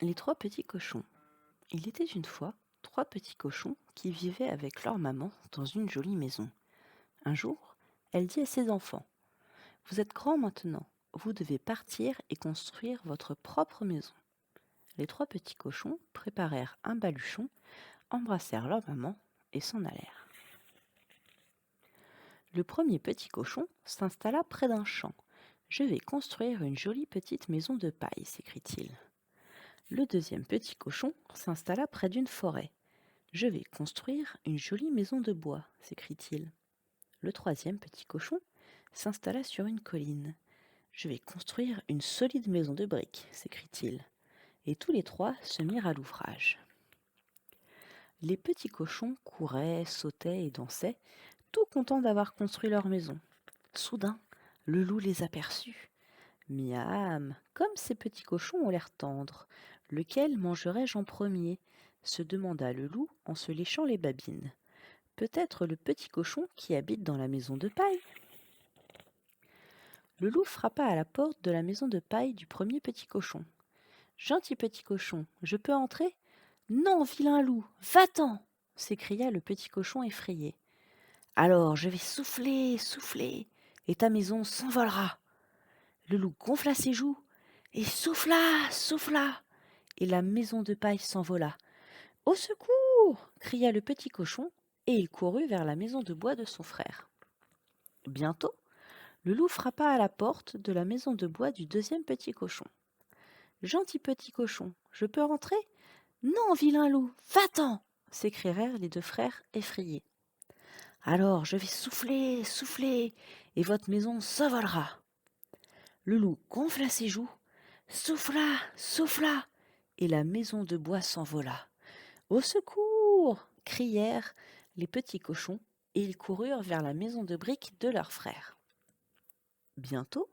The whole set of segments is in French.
Les trois petits cochons. Il était une fois trois petits cochons qui vivaient avec leur maman dans une jolie maison. Un jour, elle dit à ses enfants: Vous êtes grands maintenant, vous devez partir et construire votre propre maison. Les trois petits cochons préparèrent un baluchon, embrassèrent leur maman et s'en allèrent. Le premier petit cochon s'installa près d'un champ. Je vais construire une jolie petite maison de paille, s'écrie-t-il. Le deuxième petit cochon s'installa près d'une forêt. Je vais construire une jolie maison de bois, s'écrie-t-il. Le troisième petit cochon s'installa sur une colline. Je vais construire une solide maison de briques, s'écrie-t-il. Et tous les trois se mirent à l'ouvrage. Les petits cochons couraient, sautaient et dansaient, tout contents d'avoir construit leur maison. Soudain, le loup les aperçut. Miam, comme ces petits cochons ont l'air tendres, lequel mangerai-je en premier se demanda le loup en se léchant les babines. Peut-être le petit cochon qui habite dans la maison de paille. Le loup frappa à la porte de la maison de paille du premier petit cochon. Gentil petit cochon, je peux entrer? Non, vilain loup, va-t'en! S'écria le petit cochon effrayé. Alors je vais souffler, souffler, et ta maison s'envolera. Le loup gonfla ses joues et souffla, souffla, et la maison de paille s'envola. Au secours! Cria le petit cochon, et il courut vers la maison de bois de son frère. Bientôt, le loup frappa à la porte de la maison de bois du deuxième petit cochon. Gentil petit cochon, je peux rentrer? Non, vilain loup, va-t'en! S'écrièrent les deux frères effrayés. Alors je vais souffler, souffler, et votre maison s'envolera. Le loup gonfla ses joues, souffla, souffla, et la maison de bois s'envola. Au secours! Crièrent les petits cochons, et ils coururent vers la maison de briques de leur frère. Bientôt,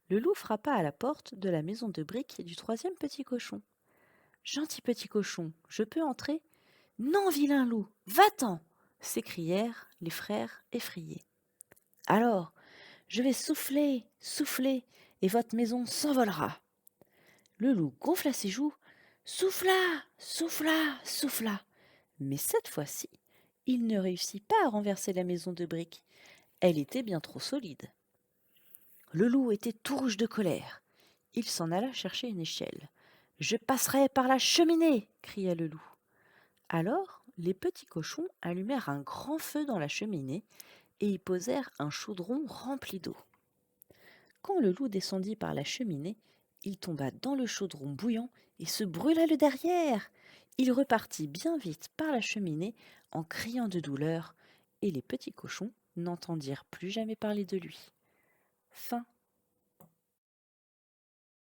le loup frappa à la porte de la maison de briques du troisième petit cochon. Gentil petit cochon, je peux entrer? Non, vilain loup, va-t'en! S'écrièrent les frères effrayés. Alors, je vais souffler, souffler, et votre maison s'envolera. Le loup gonfla ses joues, souffla, souffla, souffla. Mais cette fois-ci, il ne réussit pas à renverser la maison de briques. Elle était bien trop solide. Le loup était tout rouge de colère. Il s'en alla chercher une échelle. Je passerai par la cheminée, cria le loup. Alors, les petits cochons allumèrent un grand feu dans la cheminée et y posèrent un chaudron rempli d'eau. Quand le loup descendit par la cheminée, il tomba dans le chaudron bouillant et se brûla le derrière. Il repartit bien vite par la cheminée en criant de douleur, et les petits cochons n'entendirent plus jamais parler de lui. Fin.